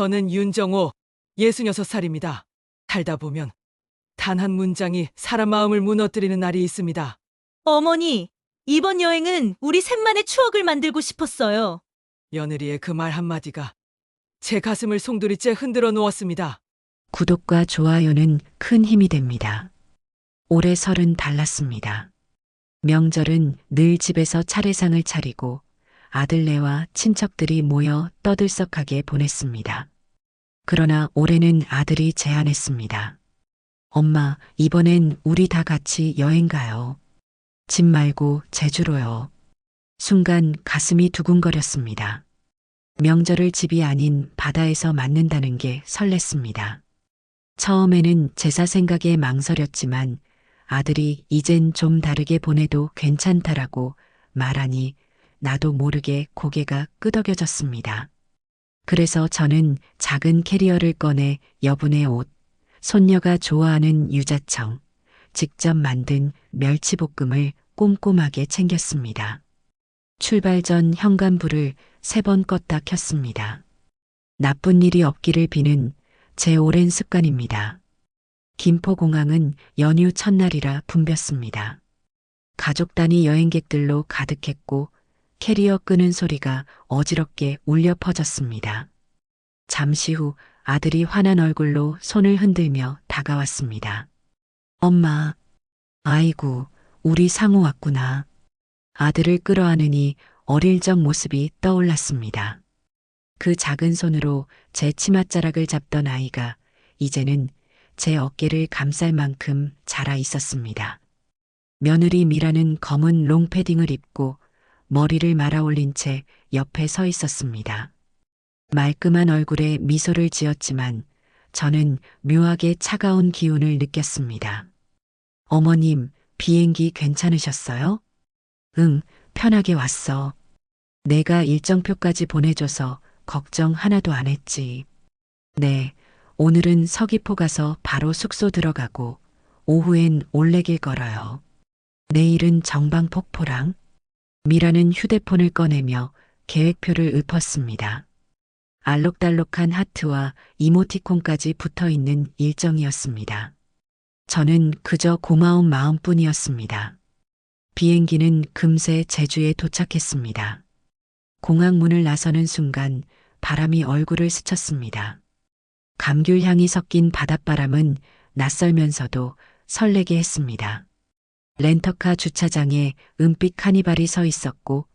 저는 윤정호, 66살입니다. 살다 보면 단 한 문장이 사람 마음을 무너뜨리는 날이 있습니다. 어머니, 이번 여행은 우리 셋만의 추억을 만들고 싶었어요. 며느리의 그 말 한마디가 제 가슴을 송두리째 흔들어 놓았습니다. 구독과 좋아요는 큰 힘이 됩니다. 올해 설은 달랐습니다. 명절은 늘 집에서 차례상을 차리고 아들네와 친척들이 모여 떠들썩하게 보냈습니다. 그러나 올해는 아들이 제안했습니다. 엄마, 이번엔 우리 다 같이 여행 가요. 집 말고 제주로요. 순간 가슴이 두근거렸습니다. 명절을 집이 아닌 바다에서 맞는다는 게 설렜습니다. 처음에는 제사 생각에 망설였지만 아들이 이젠 좀 다르게 보내도 괜찮다라고 말하니 나도 모르게 고개가 끄덕여졌습니다. 그래서 저는 작은 캐리어를 꺼내 여분의 옷, 손녀가 좋아하는 유자청, 직접 만든 멸치볶음을 꼼꼼하게 챙겼습니다. 출발 전 현관불을 3번 껐다 켰습니다. 나쁜 일이 없기를 비는 제 오랜 습관입니다. 김포공항은 연휴 첫날이라 붐볐습니다. 가족 단위 여행객들로 가득했고 캐리어 끄는 소리가 어지럽게 울려 퍼졌습니다. 잠시 후 아들이 화난 얼굴로 손을 흔들며 다가왔습니다. 엄마, 아이고, 우리 상우 왔구나. 아들을 끌어안으니 어릴 적 모습이 떠올랐습니다. 그 작은 손으로 제 치맛자락을 잡던 아이가 이제는 제 어깨를 감쌀 만큼 자라 있었습니다. 며느리 미라는 검은 롱패딩을 입고 머리를 말아 올린 채 옆에 서 있었습니다. 말끔한 얼굴에 미소를 지었지만 저는 묘하게 차가운 기운을 느꼈습니다. 어머님, 비행기 괜찮으셨어요? 응, 편하게 왔어. 내가 일정표까지 보내줘서 걱정 하나도 안 했지. 네, 오늘은 서귀포 가서 바로 숙소 들어가고 오후엔 올레길 걸어요. 내일은 정방폭포랑. 미라는 휴대폰을 꺼내며 계획표를 읊었습니다. 알록달록한 하트와 이모티콘까지 붙어 있는 일정이었습니다. 저는 그저 고마운 마음뿐이었습니다. 비행기는 금세 제주에 도착했습니다. 공항 문을 나서는 순간 바람이 얼굴을 스쳤습니다. 감귤 향이 섞인 바닷바람은 낯설면서도 설레게 했습니다. 렌터카 주차장에 은빛 카니발이 서 있었고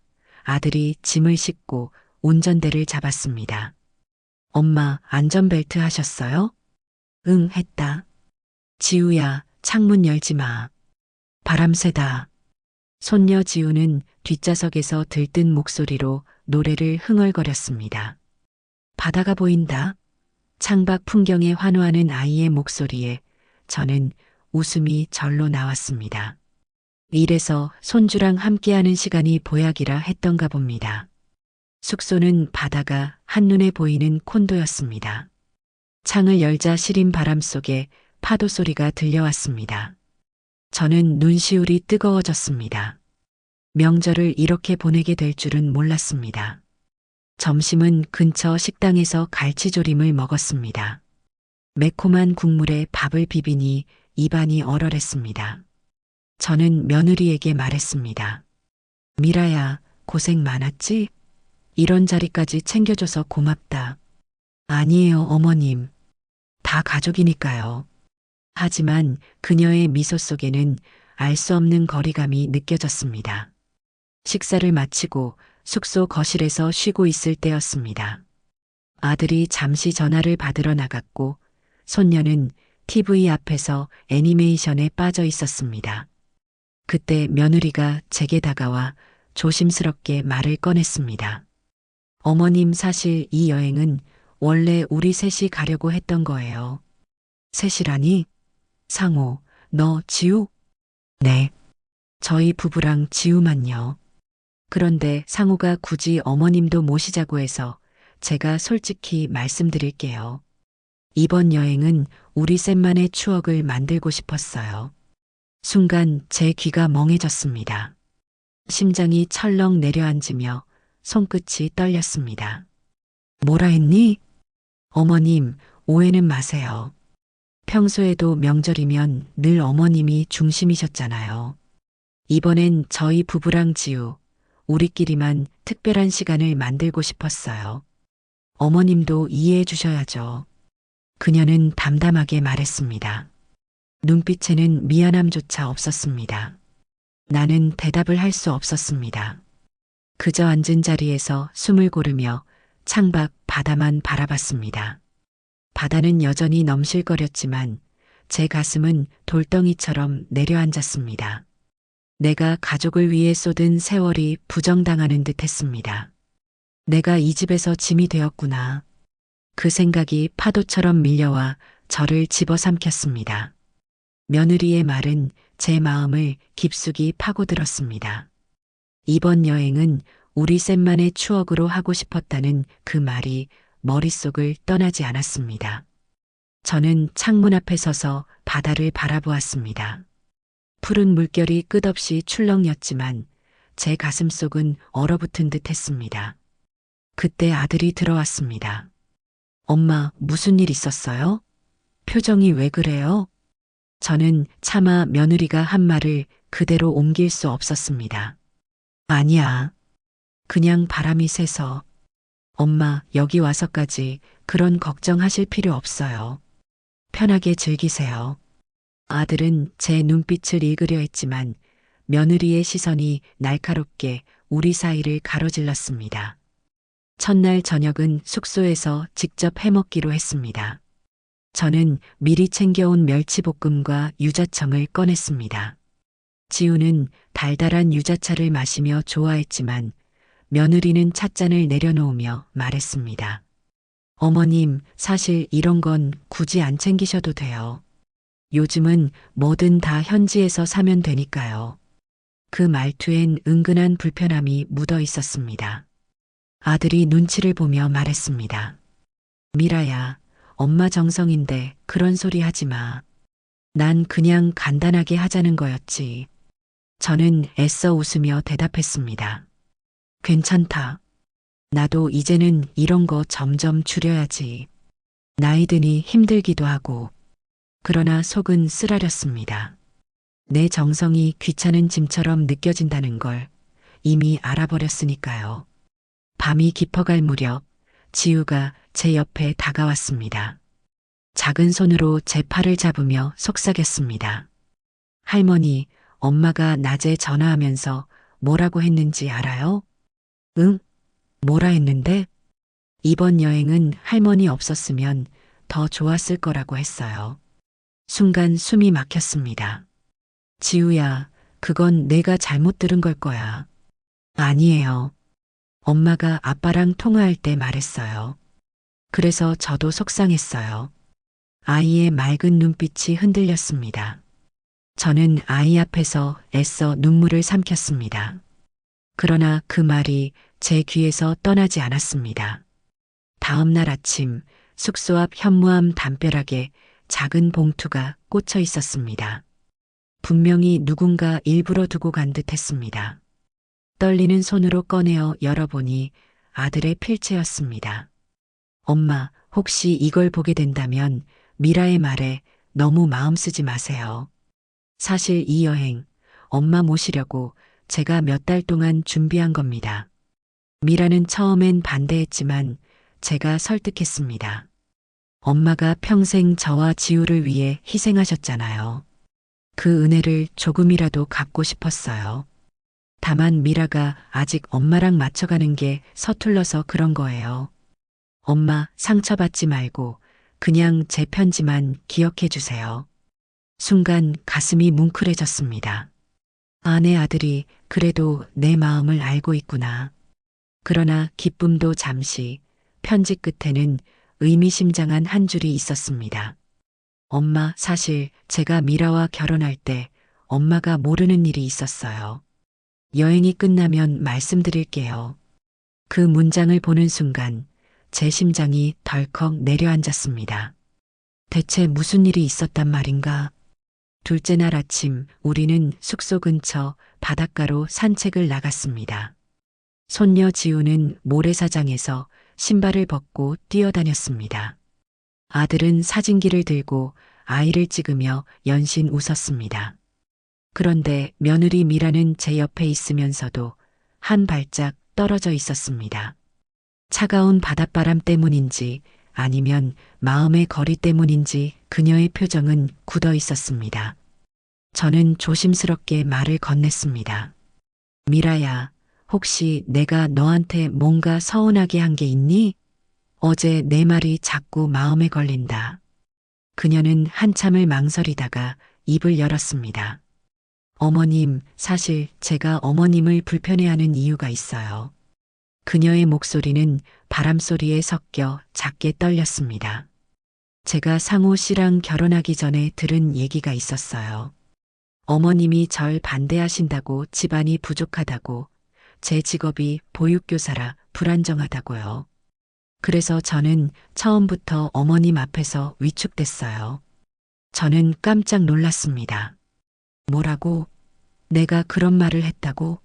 아들이 짐을 싣고 운전대를 잡았습니다. 엄마, 안전벨트 하셨어요? 응, 했다. 지우야, 창문 열지 마. 바람 세다. 손녀 지우는 뒷좌석에서 들뜬 목소리로 노래를 흥얼거렸습니다. 바다가 보인다. 창밖 풍경에 환호하는 아이의 목소리에 저는 웃음이 절로 나왔습니다. 이래서 손주랑 함께하는 시간이 보약이라 했던가 봅니다. 숙소는 바다가 한눈에 보이는 콘도였습니다. 창을 열자 시린 바람 속에 파도 소리가 들려왔습니다. 저는 눈시울이 뜨거워졌습니다. 명절을 이렇게 보내게 될 줄은 몰랐습니다. 점심은 근처 식당에서 갈치조림을 먹었습니다. 매콤한 국물에 밥을 비비니 입안이 얼얼했습니다. 저는 며느리에게 말했습니다. 미라야, 고생 많았지? 이런 자리까지 챙겨줘서 고맙다. 아니에요, 어머님. 다 가족이니까요. 하지만 그녀의 미소 속에는 알 수 없는 거리감이 느껴졌습니다. 식사를 마치고 숙소 거실에서 쉬고 있을 때였습니다. 아들이 잠시 전화를 받으러 나갔고 손녀는 TV 앞에서 애니메이션에 빠져 있었습니다. 그때 며느리가 제게 다가와 조심스럽게 말을 꺼냈습니다. 어머님, 사실 이 여행은 원래 우리 셋이 가려고 했던 거예요. 셋이라니? 상호, 너, 지우? 네. 저희 부부랑 지우만요. 그런데 상호가 굳이 어머님도 모시자고 해서 제가 솔직히 말씀드릴게요. 이번 여행은 우리 셋만의 추억을 만들고 싶었어요. 순간 제 귀가 멍해졌습니다. 심장이 철렁 내려앉으며 손끝이 떨렸습니다. 뭐라 했니? 어머님, 오해는 마세요. 평소에도 명절이면 늘 어머님이 중심이셨잖아요. 이번엔 저희 부부랑 지우, 우리끼리만 특별한 시간을 만들고 싶었어요. 어머님도 이해해 주셔야죠. 그녀는 담담하게 말했습니다. 눈빛에는 미안함조차 없었습니다. 나는 대답을 할 수 없었습니다. 그저 앉은 자리에서 숨을 고르며 창밖 바다만 바라봤습니다. 바다는 여전히 넘실거렸지만 제 가슴은 돌덩이처럼 내려앉았습니다. 내가 가족을 위해 쏟은 세월이 부정당하는 듯 했습니다. 내가 이 집에서 짐이 되었구나. 그 생각이 파도처럼 밀려와 저를 집어삼켰습니다. 며느리의 말은 제 마음을 깊숙이 파고들었습니다. 이번 여행은 우리 셋만의 추억으로 하고 싶었다는 그 말이 머릿속을 떠나지 않았습니다. 저는 창문 앞에 서서 바다를 바라보았습니다. 푸른 물결이 끝없이 출렁였지만 제 가슴속은 얼어붙은 듯 했습니다. 그때 아들이 들어왔습니다. 엄마, 무슨 일 있었어요? 표정이 왜 그래요? 저는 차마 며느리가 한 말을 그대로 옮길 수 없었습니다. 아니야. 그냥 바람이 세서. 엄마, 여기 와서까지 그런 걱정하실 필요 없어요. 편하게 즐기세요. 아들은 제 눈빛을 읽으려 했지만 며느리의 시선이 날카롭게 우리 사이를 가로질렀습니다. 첫날 저녁은 숙소에서 직접 해먹기로 했습니다. 저는 미리 챙겨온 멸치볶음과 유자청을 꺼냈습니다. 지우는 달달한 유자차를 마시며 좋아했지만 며느리는 찻잔을 내려놓으며 말했습니다. 어머님, 사실 이런 건 굳이 안 챙기셔도 돼요. 요즘은 뭐든 다 현지에서 사면 되니까요. 그 말투엔 은근한 불편함이 묻어 있었습니다. 아들이 눈치를 보며 말했습니다. 미라야, 엄마 정성인데 그런 소리 하지 마. 난 그냥 간단하게 하자는 거였지. 저는 애써 웃으며 대답했습니다. 괜찮다. 나도 이제는 이런 거 점점 줄여야지. 나이 드니 힘들기도 하고. 그러나 속은 쓰라렸습니다. 내 정성이 귀찮은 짐처럼 느껴진다는 걸 이미 알아버렸으니까요. 밤이 깊어갈 무렵 지우가 제 옆에 다가왔습니다. 작은 손으로 제 팔을 잡으며 속삭였습니다. 할머니, 엄마가 낮에 전화하면서 뭐라고 했는지 알아요? 응? 뭐라 했는데? 이번 여행은 할머니 없었으면 더 좋았을 거라고 했어요. 순간 숨이 막혔습니다. 지우야, 그건 내가 잘못 들은 걸 거야. 아니에요. 엄마가 아빠랑 통화할 때 말했어요. 그래서 저도 속상했어요. 아이의 맑은 눈빛이 흔들렸습니다. 저는 아이 앞에서 애써 눈물을 삼켰습니다. 그러나 그 말이 제 귀에서 떠나지 않았습니다. 다음 날 아침 숙소 앞 현무암 담벼락에 작은 봉투가 꽂혀 있었습니다. 분명히 누군가 일부러 두고 간 듯 했습니다. 떨리는 손으로 꺼내어 열어보니 아들의 필체였습니다. 엄마, 혹시 이걸 보게 된다면 미라의 말에 너무 마음 쓰지 마세요. 사실 이 여행 엄마 모시려고 제가 몇 달 동안 준비한 겁니다. 미라는 처음엔 반대했지만 제가 설득했습니다. 엄마가 평생 저와 지우를 위해 희생하셨잖아요. 그 은혜를 조금이라도 갚고 싶었어요. 다만 미라가 아직 엄마랑 맞춰가는 게 서툴러서 그런 거예요. 엄마, 상처받지 말고 그냥 제 편지만 기억해 주세요. 순간 가슴이 뭉클해졌습니다. 아내 아들이 그래도 내 마음을 알고 있구나. 그러나 기쁨도 잠시, 편지 끝에는 의미심장한 한 줄이 있었습니다. 엄마, 사실 제가 미라와 결혼할 때 엄마가 모르는 일이 있었어요. 여행이 끝나면 말씀드릴게요. 그 문장을 보는 순간 제 심장이 덜컥 내려앉았습니다. 대체 무슨 일이 있었단 말인가? 둘째 날 아침 우리는 숙소 근처 바닷가로 산책을 나갔습니다. 손녀 지우는 모래사장에서 신발을 벗고 뛰어다녔습니다. 아들은 사진기를 들고 아이를 찍으며 연신 웃었습니다. 그런데 며느리 미라는 제 옆에 있으면서도 한 발짝 떨어져 있었습니다. 차가운 바닷바람 때문인지 아니면 마음의 거리 때문인지 그녀의 표정은 굳어 있었습니다. 저는 조심스럽게 말을 건넸습니다. 미라야, 혹시 내가 너한테 뭔가 서운하게 한 게 있니? 어제 내 말이 자꾸 마음에 걸린다. 그녀는 한참을 망설이다가 입을 열었습니다. 어머님, 사실 제가 어머님을 불편해하는 이유가 있어요. 그녀의 목소리는 바람소리에 섞여 작게 떨렸습니다. 제가 상호 씨랑 결혼하기 전에 들은 얘기가 있었어요. 어머님이 절 반대하신다고 집안이 부족하다고, 제 직업이 보육교사라 불안정하다고요. 그래서 저는 처음부터 어머님 앞에서 위축됐어요. 저는 깜짝 놀랐습니다. 뭐라고? 내가 그런 말을 했다고?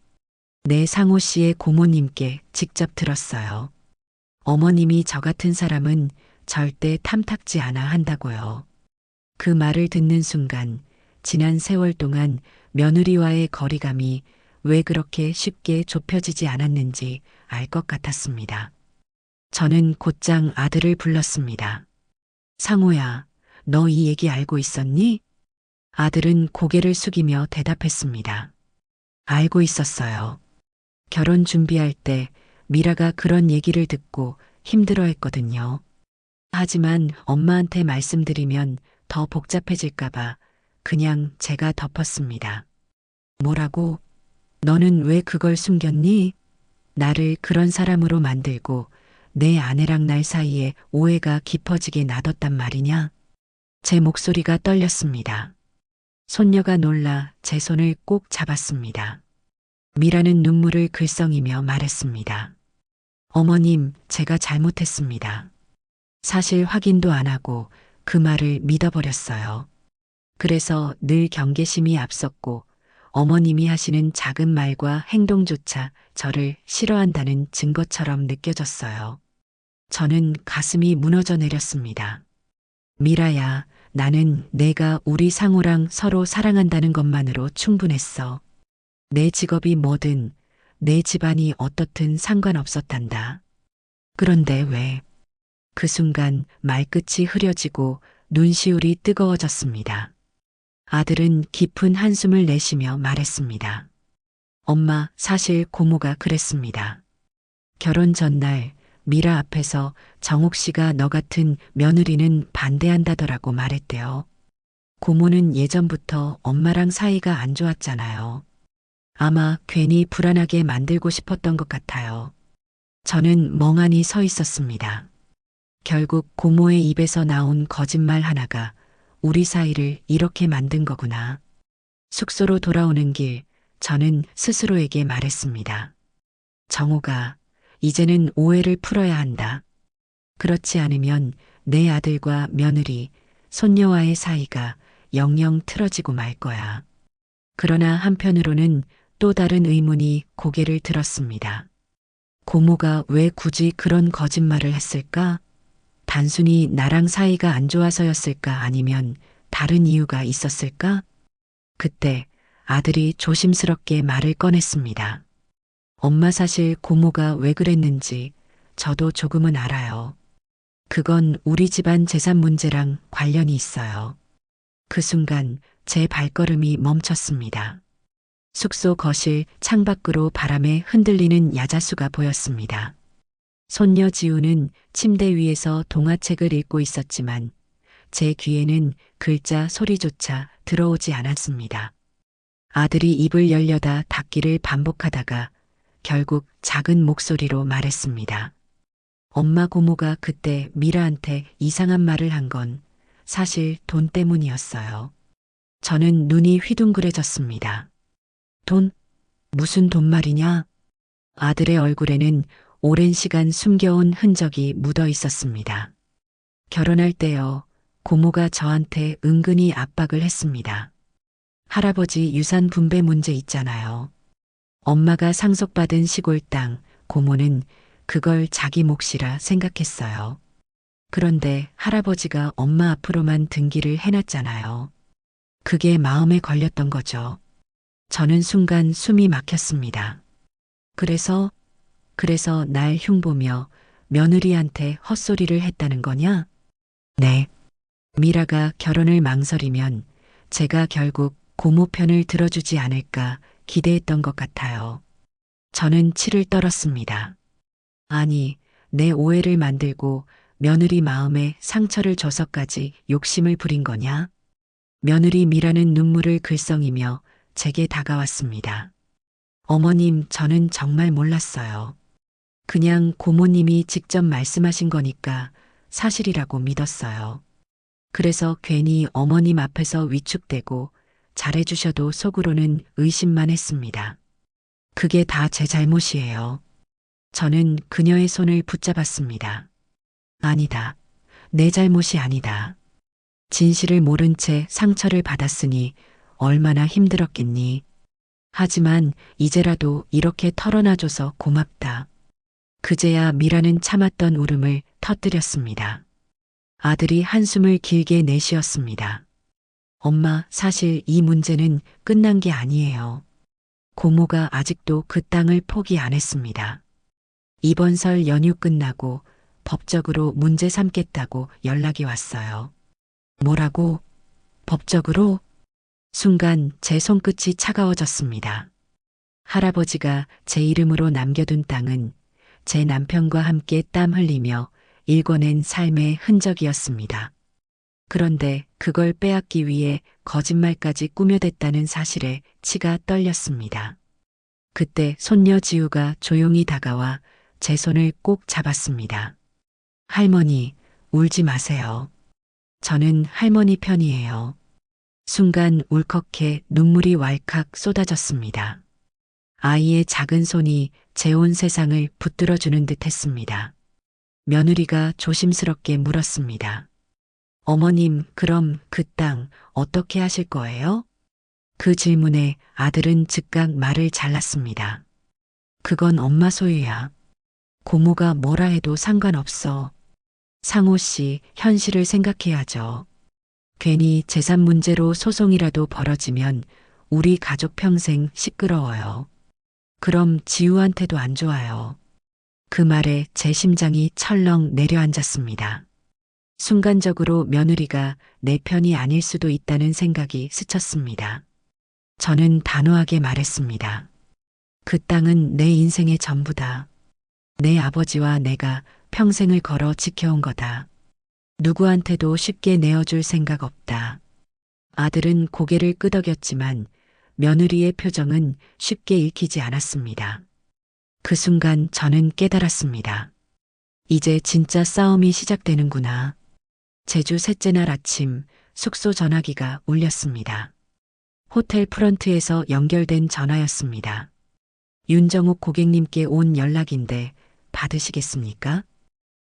네, 상호 씨의 고모님께 직접 들었어요. 어머님이 저 같은 사람은 절대 탐탁지 않아 한다고요. 그 말을 듣는 순간 지난 세월 동안 며느리와의 거리감이 왜 그렇게 쉽게 좁혀지지 않았는지 알 것 같았습니다. 저는 곧장 아들을 불렀습니다. 상호야, 너 이 얘기 알고 있었니? 아들은 고개를 숙이며 대답했습니다. 알고 있었어요. 결혼 준비할 때 미라가 그런 얘기를 듣고 힘들어했거든요. 하지만 엄마한테 말씀드리면 더 복잡해질까봐 그냥 제가 덮었습니다. 뭐라고? 너는 왜 그걸 숨겼니? 나를 그런 사람으로 만들고 내 아내랑 날 사이에 오해가 깊어지게 놔뒀단 말이냐? 제 목소리가 떨렸습니다. 손녀가 놀라 제 손을 꼭 잡았습니다. 미라는 눈물을 글썽이며 말했습니다. 어머님, 제가 잘못했습니다. 사실 확인도 안 하고 그 말을 믿어버렸어요. 그래서 늘 경계심이 앞섰고 어머님이 하시는 작은 말과 행동조차 저를 싫어한다는 증거처럼 느껴졌어요. 저는 가슴이 무너져 내렸습니다. 미라야, 나는 내가 우리 상호랑 서로 사랑한다는 것만으로 충분했어. 내 직업이 뭐든 내 집안이 어떻든 상관없었단다. 그런데 왜? 그 순간 말끝이 흐려지고 눈시울이 뜨거워졌습니다. 아들은 깊은 한숨을 내쉬며 말했습니다. 엄마, 사실 고모가 그랬습니다. 결혼 전날 미라 앞에서 정옥 씨가 너 같은 며느리는 반대한다더라고 말했대요. 고모는 예전부터 엄마랑 사이가 안 좋았잖아요. 아마 괜히 불안하게 만들고 싶었던 것 같아요. 저는 멍하니 서 있었습니다. 결국 고모의 입에서 나온 거짓말 하나가 우리 사이를 이렇게 만든 거구나. 숙소로 돌아오는 길, 저는 스스로에게 말했습니다. 정호가, 이제는 오해를 풀어야 한다. 그렇지 않으면 내 아들과 며느리, 손녀와의 사이가 영영 틀어지고 말 거야. 그러나 한편으로는 또 다른 의문이 고개를 들었습니다. 고모가 왜 굳이 그런 거짓말을 했을까? 단순히 나랑 사이가 안 좋아서였을까? 아니면 다른 이유가 있었을까? 그때 아들이 조심스럽게 말을 꺼냈습니다. 엄마, 사실 고모가 왜 그랬는지 저도 조금은 알아요. 그건 우리 집안 재산 문제랑 관련이 있어요. 그 순간 제 발걸음이 멈췄습니다. 숙소 거실 창밖으로 바람에 흔들리는 야자수가 보였습니다. 손녀 지우는 침대 위에서 동화책을 읽고 있었지만 제 귀에는 글자 소리조차 들어오지 않았습니다. 아들이 입을 열려다 닫기를 반복하다가 결국 작은 목소리로 말했습니다. 엄마, 고모가 그때 미라한테 이상한 말을 한 건 사실 돈 때문이었어요. 저는 눈이 휘둥그레졌습니다. 돈? 무슨 돈 말이냐? 아들의 얼굴에는 오랜 시간 숨겨온 흔적이 묻어 있었습니다. 결혼할 때요, 고모가 저한테 은근히 압박을 했습니다. 할아버지 유산 분배 문제 있잖아요. 엄마가 상속받은 시골 땅, 고모는 그걸 자기 몫이라 생각했어요. 그런데 할아버지가 엄마 앞으로만 등기를 해놨잖아요. 그게 마음에 걸렸던 거죠. 저는 순간 숨이 막혔습니다. 그래서 날 흉보며 며느리한테 헛소리를 했다는 거냐? 네. 미라가 결혼을 망설이면 제가 결국 고모 편을 들어주지 않을까 기대했던 것 같아요. 저는 치를 떨었습니다. 아니, 내 오해를 만들고 며느리 마음에 상처를 줘서까지 욕심을 부린 거냐? 며느리 미라는 눈물을 글썽이며 제게 다가왔습니다. 어머님, 저는 정말 몰랐어요. 그냥 고모님이 직접 말씀하신 거니까 사실이라고 믿었어요. 그래서 괜히 어머님 앞에서 위축되고 잘해주셔도 속으로는 의심만 했습니다. 그게 다 제 잘못이에요. 저는 그녀의 손을 붙잡았습니다. 아니다. 내 잘못이 아니다. 진실을 모른 채 상처를 받았으니 얼마나 힘들었겠니. 하지만 이제라도 이렇게 털어놔줘서 고맙다. 그제야 미라는 참았던 울음을 터뜨렸습니다. 아들이 한숨을 길게 내쉬었습니다. 엄마, 사실 이 문제는 끝난 게 아니에요. 고모가 아직도 그 땅을 포기 안 했습니다. 이번 설 연휴 끝나고 법적으로 문제 삼겠다고 연락이 왔어요. 뭐라고? 법적으로? 순간 제 손끝이 차가워졌습니다. 할아버지가 제 이름으로 남겨둔 땅은 제 남편과 함께 땀 흘리며 일궈낸 삶의 흔적이었습니다. 그런데 그걸 빼앗기 위해 거짓말까지 꾸며댔다는 사실에 치가 떨렸습니다. 그때 손녀 지우가 조용히 다가와 제 손을 꼭 잡았습니다. 할머니, 울지 마세요. 저는 할머니 편이에요. 순간 울컥해 눈물이 왈칵 쏟아졌습니다. 아이의 작은 손이 제 온 세상을 붙들어주는 듯 했습니다. 며느리가 조심스럽게 물었습니다. 어머님, 그럼 그 땅 어떻게 하실 거예요? 그 질문에 아들은 즉각 말을 잘랐습니다. 그건 엄마 소유야. 고모가 뭐라 해도 상관없어. 상호 씨, 현실을 생각해야죠. 괜히 재산 문제로 소송이라도 벌어지면 우리 가족 평생 시끄러워요. 그럼 지우한테도 안 좋아요. 그 말에 제 심장이 철렁 내려앉았습니다. 순간적으로 며느리가 내 편이 아닐 수도 있다는 생각이 스쳤습니다. 저는 단호하게 말했습니다. 그 땅은 내 인생의 전부다. 내 아버지와 내가 평생을 걸어 지켜온 거다. 누구한테도 쉽게 내어줄 생각 없다. 아들은 고개를 끄덕였지만 며느리의 표정은 쉽게 읽히지 않았습니다. 그 순간 저는 깨달았습니다. 이제 진짜 싸움이 시작되는구나. 제주 셋째 날 아침 숙소 전화기가 울렸습니다. 호텔 프런트에서 연결된 전화였습니다. 윤정욱 고객님께 온 연락인데 받으시겠습니까?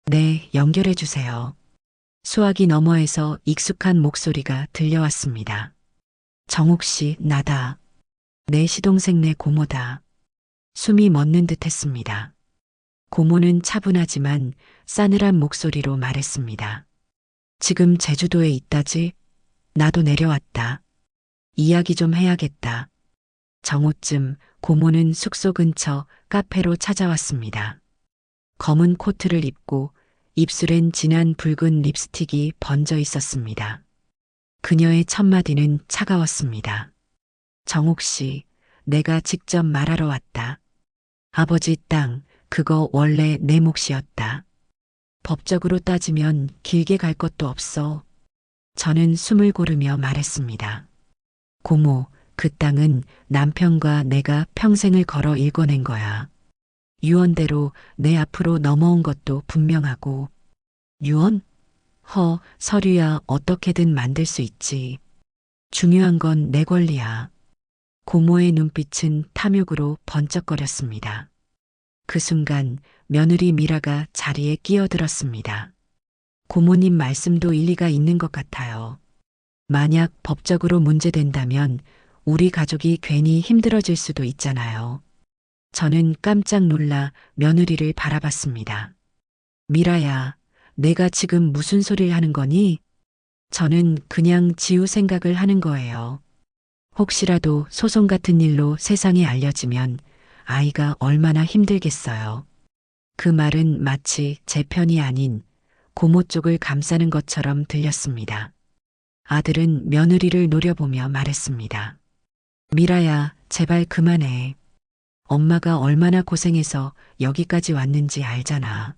네, 연결해 주세요. 수화기 너머에서 익숙한 목소리가 들려왔습니다. 정욱 씨, 나다. 내 시동생 내 고모다. 숨이 멎는 듯 했습니다. 고모는 차분하지만 싸늘한 목소리로 말했습니다. 지금 제주도에 있다지? 나도 내려왔다. 이야기 좀 해야겠다. 정오쯤 고모는 숙소 근처 카페로 찾아왔습니다. 검은 코트를 입고 입술엔 진한 붉은 립스틱이 번져 있었습니다. 그녀의 첫마디는 차가웠습니다. 정옥 씨, 내가 직접 말하러 왔다. 아버지 땅, 그거 원래 내 몫이었다. 법적으로 따지면 길게 갈 것도 없어. 저는 숨을 고르며 말했습니다. 고모, 그 땅은 남편과 내가 평생을 걸어 일궈낸 거야. 유언대로 내 앞으로 넘어온 것도 분명하고. 유언? 서류야 어떻게든 만들 수 있지. 중요한 건 내 권리야. 고모의 눈빛은 탐욕으로 번쩍거렸습니다. 그 순간 며느리 미라가 자리에 끼어들었습니다. 고모님 말씀도 일리가 있는 것 같아요. 만약 법적으로 문제된다면 우리 가족이 괜히 힘들어질 수도 있잖아요. 저는 깜짝 놀라 며느리를 바라봤습니다. 미라야, 내가 지금 무슨 소리를 하는 거니? 저는 그냥 지우 생각을 하는 거예요. 혹시라도 소송 같은 일로 세상에 알려지면 아이가 얼마나 힘들겠어요. 그 말은 마치 제 편이 아닌 고모 쪽을 감싸는 것처럼 들렸습니다. 아들은 며느리를 노려보며 말했습니다. 미라야, 제발 그만해. 엄마가 얼마나 고생해서 여기까지 왔는지 알잖아.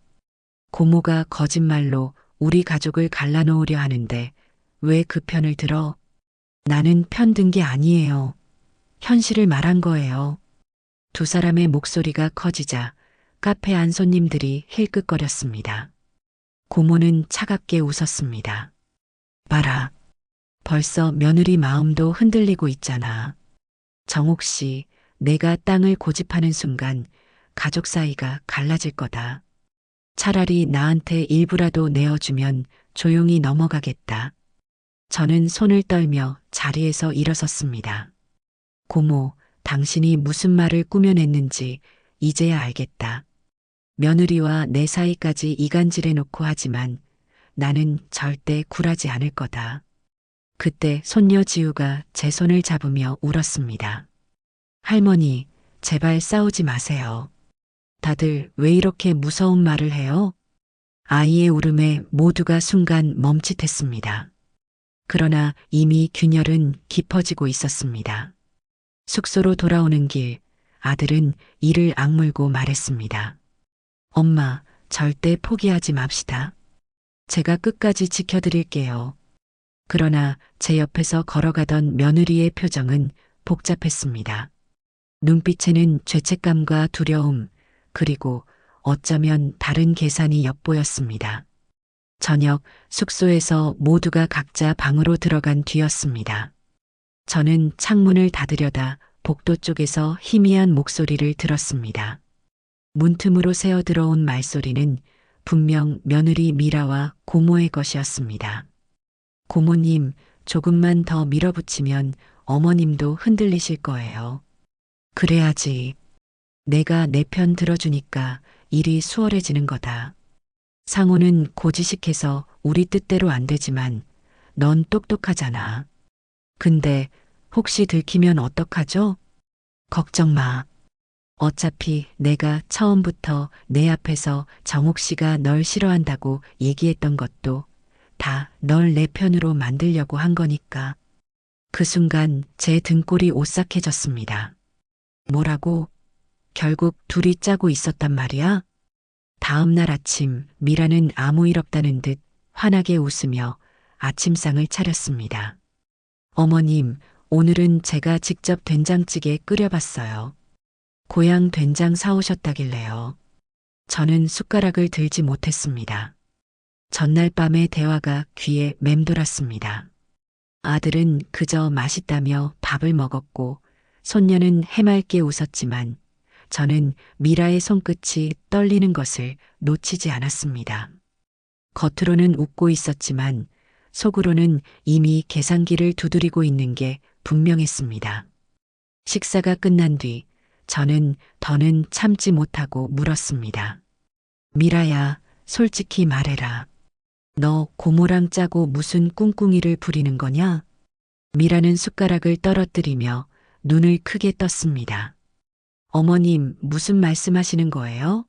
고모가 거짓말로 우리 가족을 갈라놓으려 하는데 왜 그 편을 들어? 나는 편든 게 아니에요. 현실을 말한 거예요. 두 사람의 목소리가 커지자 카페 안 손님들이 힐끗거렸습니다. 고모는 차갑게 웃었습니다. 봐라. 벌써 며느리 마음도 흔들리고 있잖아. 정옥 씨, 내가 땅을 고집하는 순간 가족 사이가 갈라질 거다. 차라리 나한테 일부라도 내어주면 조용히 넘어가겠다. 저는 손을 떨며 자리에서 일어섰습니다. 고모, 당신이 무슨 말을 꾸며냈는지 이제야 알겠다. 며느리와 내 사이까지 이간질해 놓고 하지만 나는 절대 굴하지 않을 거다. 그때 손녀 지우가 제 손을 잡으며 울었습니다. 할머니, 제발 싸우지 마세요. 다들 왜 이렇게 무서운 말을 해요? 아이의 울음에 모두가 순간 멈칫했습니다. 그러나 이미 균열은 깊어지고 있었습니다. 숙소로 돌아오는 길, 아들은 이를 악물고 말했습니다. 엄마, 절대 포기하지 맙시다. 제가 끝까지 지켜드릴게요. 그러나 제 옆에서 걸어가던 며느리의 표정은 복잡했습니다. 눈빛에는 죄책감과 두려움, 그리고 어쩌면 다른 계산이 엿보였습니다. 저녁 숙소에서 모두가 각자 방으로 들어간 뒤였습니다. 저는 창문을 닫으려다 복도 쪽에서 희미한 목소리를 들었습니다. 문틈으로 새어 들어온 말소리는 분명 며느리 미라와 고모의 것이었습니다. 고모님, 조금만 더 밀어붙이면 어머님도 흔들리실 거예요. 그래야지. 내가 내 편 들어주니까 일이 수월해지는 거다. 상호는 고지식해서 우리 뜻대로 안 되지만 넌 똑똑하잖아. 근데 혹시 들키면 어떡하죠? 걱정 마. 어차피 내가 처음부터 내 앞에서 정옥 씨가 널 싫어한다고 얘기했던 것도 다 널 내 편으로 만들려고 한 거니까. 그 순간 제 등골이 오싹해졌습니다. 뭐라고? 결국 둘이 짜고 있었단 말이야? 다음 날 아침 미라는 아무 일 없다는 듯 환하게 웃으며 아침상을 차렸습니다. 어머님, 오늘은 제가 직접 된장찌개 끓여봤어요. 고향 된장 사오셨다길래요. 저는 숟가락을 들지 못했습니다. 전날 밤의 대화가 귀에 맴돌았습니다. 아들은 그저 맛있다며 밥을 먹었고 손녀는 해맑게 웃었지만 저는 미라의 손끝이 떨리는 것을 놓치지 않았습니다. 겉으로는 웃고 있었지만 속으로는 이미 계산기를 두드리고 있는 게 분명했습니다. 식사가 끝난 뒤 저는 더는 참지 못하고 물었습니다. 미라야, 솔직히 말해라. 너 고모랑 짜고 무슨 꿍꿍이를 부리는 거냐? 미라는 숟가락을 떨어뜨리며 눈을 크게 떴습니다. 어머님, 무슨 말씀하시는 거예요?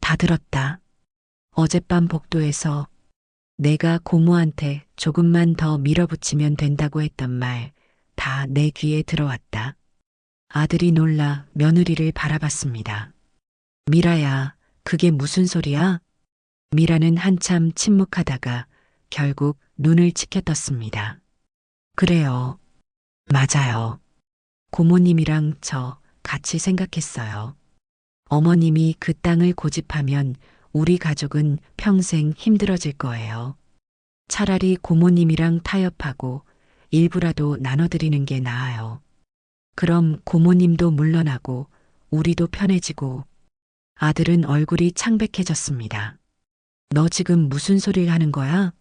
다 들었다. 어젯밤 복도에서 내가 고모한테 조금만 더 밀어붙이면 된다고 했던 말 다 내 귀에 들어왔다. 아들이 놀라 며느리를 바라봤습니다. 미라야, 그게 무슨 소리야? 미라는 한참 침묵하다가 결국 눈을 치켜떴습니다. 그래요. 맞아요. 고모님이랑 저 같이 생각했어요. 어머님이 그 땅을 고집하면 우리 가족은 평생 힘들어질 거예요. 차라리 고모님이랑 타협하고 일부라도 나눠드리는 게 나아요. 그럼 고모님도 물러나고 우리도 편해지고. 아들은 얼굴이 창백해졌습니다. 너 지금 무슨 소리를 하는 거야?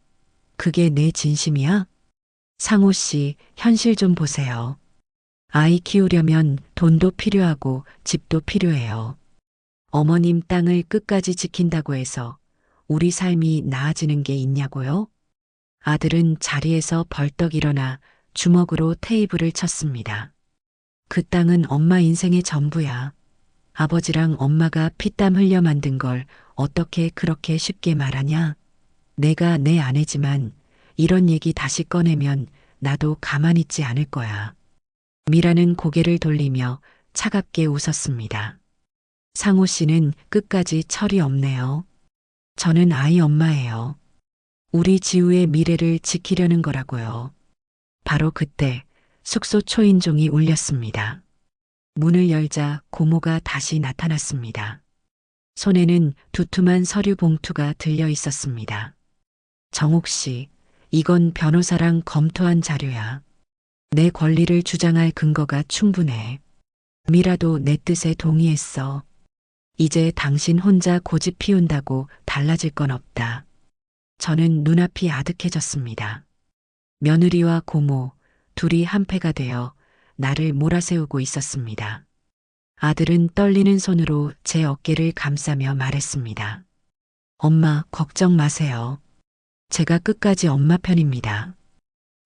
그게 내 진심이야? 상호 씨, 현실 좀 보세요. 아이 키우려면 돈도 필요하고 집도 필요해요. 어머님 땅을 끝까지 지킨다고 해서 우리 삶이 나아지는 게 있냐고요? 아들은 자리에서 벌떡 일어나 주먹으로 테이블을 쳤습니다. 그 땅은 엄마 인생의 전부야. 아버지랑 엄마가 피땀 흘려 만든 걸 어떻게 그렇게 쉽게 말하냐? 내가 내 아내지만 이런 얘기 다시 꺼내면 나도 가만히 있지 않을 거야. 미라는 고개를 돌리며 차갑게 웃었습니다. 상호 씨는 끝까지 철이 없네요. 저는 아이 엄마예요. 우리 지우의 미래를 지키려는 거라고요. 바로 그때 숙소 초인종이 울렸습니다. 문을 열자 고모가 다시 나타났습니다. 손에는 두툼한 서류 봉투가 들려 있었습니다. 정옥 씨, 이건 변호사랑 검토한 자료야. 내 권리를 주장할 근거가 충분해. 미라도 내 뜻에 동의했어. 이제 당신 혼자 고집 피운다고 달라질 건 없다. 저는 눈앞이 아득해졌습니다. 며느리와 고모, 둘이 한패가 되어 나를 몰아세우고 있었습니다. 아들은 떨리는 손으로 제 어깨를 감싸며 말했습니다. 엄마, 걱정 마세요. 제가 끝까지 엄마 편입니다.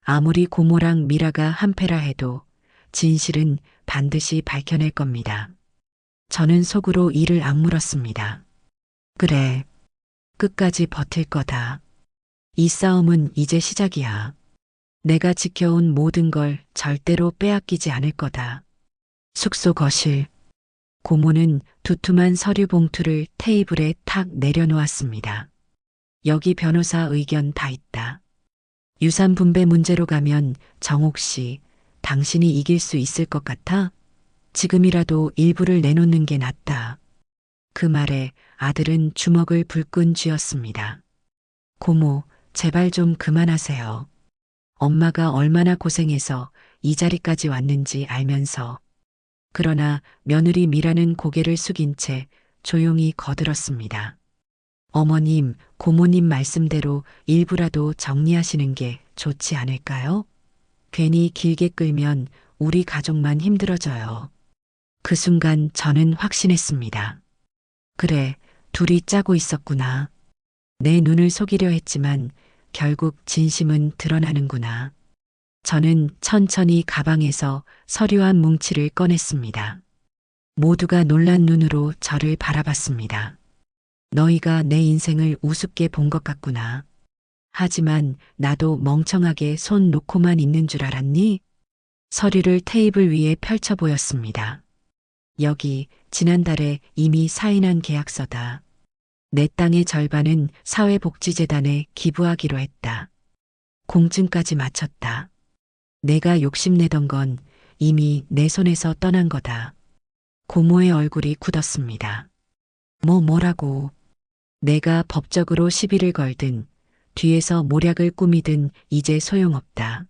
아무리 고모랑 미라가 한패라 해도 진실은 반드시 밝혀낼 겁니다. 저는 속으로 이를 악물었습니다. 그래, 끝까지 버틸 거다. 이 싸움은 이제 시작이야. 내가 지켜온 모든 걸 절대로 빼앗기지 않을 거다. 숙소 거실. 고모는 두툼한 서류 봉투를 테이블에 탁 내려놓았습니다. 여기 변호사 의견 다 있다. 유산 분배 문제로 가면 정옥 씨, 당신이 이길 수 있을 것 같아? 지금이라도 일부를 내놓는 게 낫다. 그 말에 아들은 주먹을 불끈 쥐었습니다. 고모, 제발 좀 그만하세요. 엄마가 얼마나 고생해서 이 자리까지 왔는지 알면서. 그러나 며느리 미라는 고개를 숙인 채 조용히 거들었습니다. 어머님, 고모님 말씀대로 일부라도 정리하시는 게 좋지 않을까요? 괜히 길게 끌면 우리 가족만 힘들어져요. 그 순간 저는 확신했습니다. 그래, 둘이 짜고 있었구나. 내 눈을 속이려 했지만 결국 진심은 드러나는구나. 저는 천천히 가방에서 서류 한 뭉치를 꺼냈습니다. 모두가 놀란 눈으로 저를 바라봤습니다. 너희가 내 인생을 우습게 본 것 같구나. 하지만 나도 멍청하게 손 놓고만 있는 줄 알았니? 서류를 테이블 위에 펼쳐 보였습니다. 여기 지난달에 이미 사인한 계약서다. 내 땅의 절반은 사회복지재단에 기부하기로 했다. 공증까지 마쳤다. 내가 욕심내던 건 이미 내 손에서 떠난 거다. 고모의 얼굴이 굳었습니다. 뭐라고. 내가 법적으로 시비를 걸든 뒤에서 모략을 꾸미든 이제 소용없다.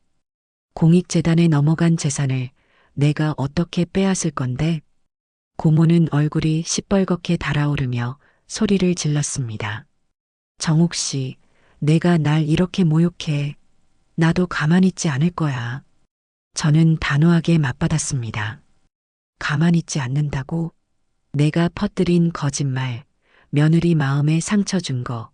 공익재단에 넘어간 재산을 내가 어떻게 빼앗을 건데? 고모는 얼굴이 시뻘겋게 달아오르며 소리를 질렀습니다. 정옥 씨, 내가 날 이렇게 모욕해. 나도 가만히 있지 않을 거야. 저는 단호하게 맞받았습니다. 가만히 있지 않는다고? 내가 퍼뜨린 거짓말, 며느리 마음에 상처 준 거,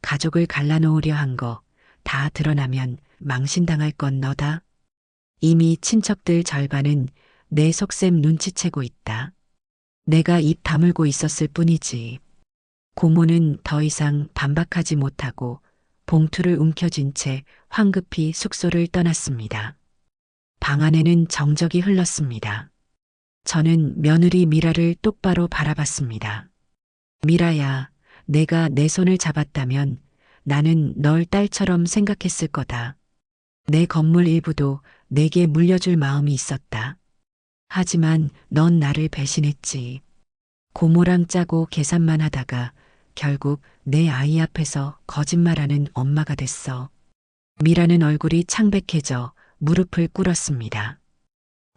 가족을 갈라놓으려 한 거 다 드러나면 망신당할 건 너다. 이미 친척들 절반은 내 속셈 눈치채고 있다. 내가 입 다물고 있었을 뿐이지. 고모는 더 이상 반박하지 못하고 봉투를 움켜쥔 채 황급히 숙소를 떠났습니다. 방 안에는 정적이 흘렀습니다. 저는 며느리 미라를 똑바로 바라봤습니다. 미라야, 내가 내 손을 잡았다면 나는 널 딸처럼 생각했을 거다. 내 건물 일부도 내게 물려줄 마음이 있었다. 하지만 넌 나를 배신했지. 고모랑 짜고 계산만 하다가 결국 내 아이 앞에서 거짓말하는 엄마가 됐어. 미라는 얼굴이 창백해져 무릎을 꿇었습니다.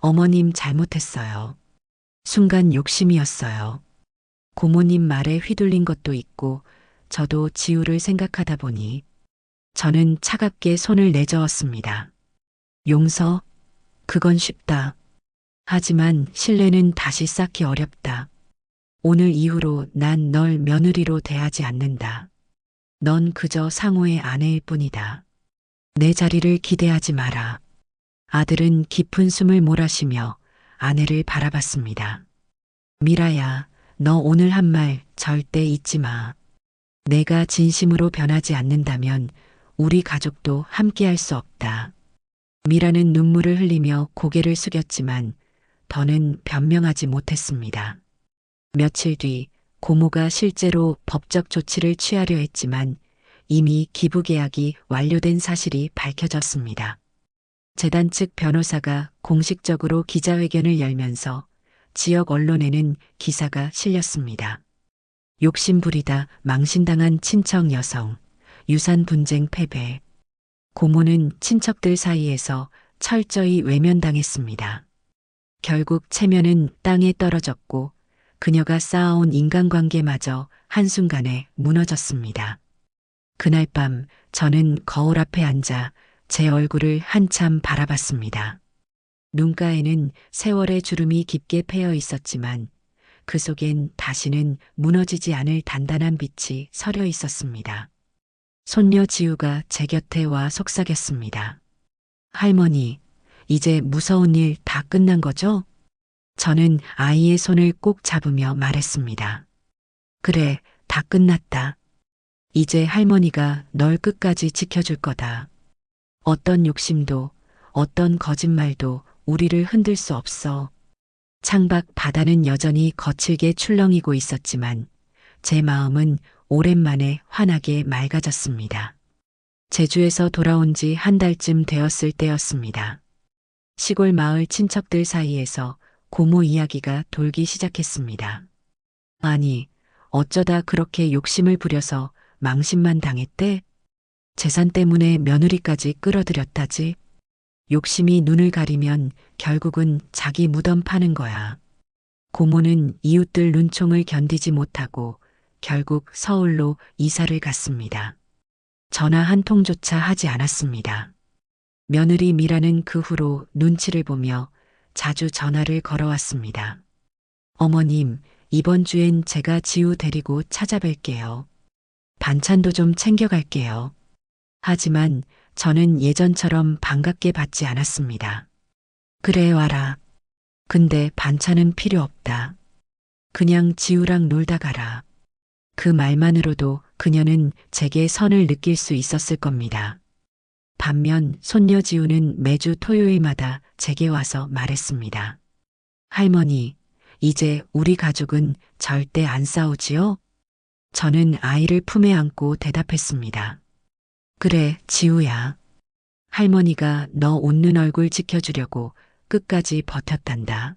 어머님 잘못했어요. 순간 욕심이었어요. 고모님 말에 휘둘린 것도 있고 저도 지우를 생각하다 보니 저는 차갑게 손을 내저었습니다. 용서? 그건 쉽다. 하지만 신뢰는 다시 쌓기 어렵다. 오늘 이후로 난 널 며느리로 대하지 않는다. 넌 그저 상호의 아내일 뿐이다. 내 자리를 기대하지 마라. 아들은 깊은 숨을 몰아쉬며 아내를 바라봤습니다. 미라야, 너 오늘 한 말 절대 잊지 마. 내가 진심으로 변하지 않는다면 우리 가족도 함께할 수 없다. 미라는 눈물을 흘리며 고개를 숙였지만 더는 변명하지 못했습니다. 며칠 뒤 고모가 실제로 법적 조치를 취하려 했지만 이미 기부 계약이 완료된 사실이 밝혀졌습니다. 재단 측 변호사가 공식적으로 기자회견을 열면서 지역 언론에는 기사가 실렸습니다. 욕심부리다 망신당한 친척 여성, 유산 분쟁 패배. 고모는 친척들 사이에서 철저히 외면당했습니다. 결국 체면은 땅에 떨어졌고 그녀가 쌓아온 인간관계마저 한순간에 무너졌습니다. 그날 밤 저는 거울 앞에 앉아 제 얼굴을 한참 바라봤습니다. 눈가에는 세월의 주름이 깊게 패여 있었지만 그 속엔 다시는 무너지지 않을 단단한 빛이 서려 있었습니다. 손녀 지우가 제 곁에 와 속삭였습니다. 할머니, 이제 무서운 일 다 끝난 거죠? 저는 아이의 손을 꼭 잡으며 말했습니다. 그래, 다 끝났다. 이제 할머니가 널 끝까지 지켜줄 거다. 어떤 욕심도, 어떤 거짓말도 우리를 흔들 수 없어. 창밖 바다는 여전히 거칠게 출렁이고 있었지만 제 마음은 오랜만에 환하게 맑아졌습니다. 제주에서 돌아온 지 한 달쯤 되었을 때였습니다. 시골 마을 친척들 사이에서 고모 이야기가 돌기 시작했습니다. 아니, 어쩌다 그렇게 욕심을 부려서 망신만 당했대? 재산 때문에 며느리까지 끌어들였다지? 욕심이 눈을 가리면 결국은 자기 무덤 파는 거야. 고모는 이웃들 눈총을 견디지 못하고 결국 서울로 이사를 갔습니다. 전화 한 통조차 하지 않았습니다. 며느리 미라는 그 후로 눈치를 보며 자주 전화를 걸어왔습니다. 어머님, 이번 주엔 제가 지우 데리고 찾아뵐게요. 반찬도 좀 챙겨갈게요. 하지만 저는 예전처럼 반갑게 받지 않았습니다. 그래, 와라. 근데 반찬은 필요 없다. 그냥 지우랑 놀다 가라. 그 말만으로도 그녀는 제게 선을 느낄 수 있었을 겁니다. 반면 손녀 지우는 매주 토요일마다 제게 와서 말했습니다. 할머니, 이제 우리 가족은 절대 안 싸우지요? 저는 아이를 품에 안고 대답했습니다. 그래, 지우야. 할머니가 너 웃는 얼굴 지켜주려고 끝까지 버텼단다.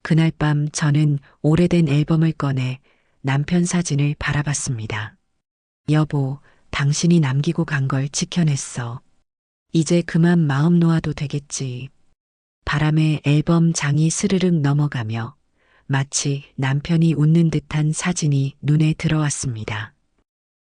그날 밤 저는 오래된 앨범을 꺼내 남편 사진을 바라봤습니다. 여보, 당신이 남기고 간 걸 지켜냈어. 이제 그만 마음 놓아도 되겠지. 바람에 앨범 장이 스르륵 넘어가며 마치 남편이 웃는 듯한 사진이 눈에 들어왔습니다.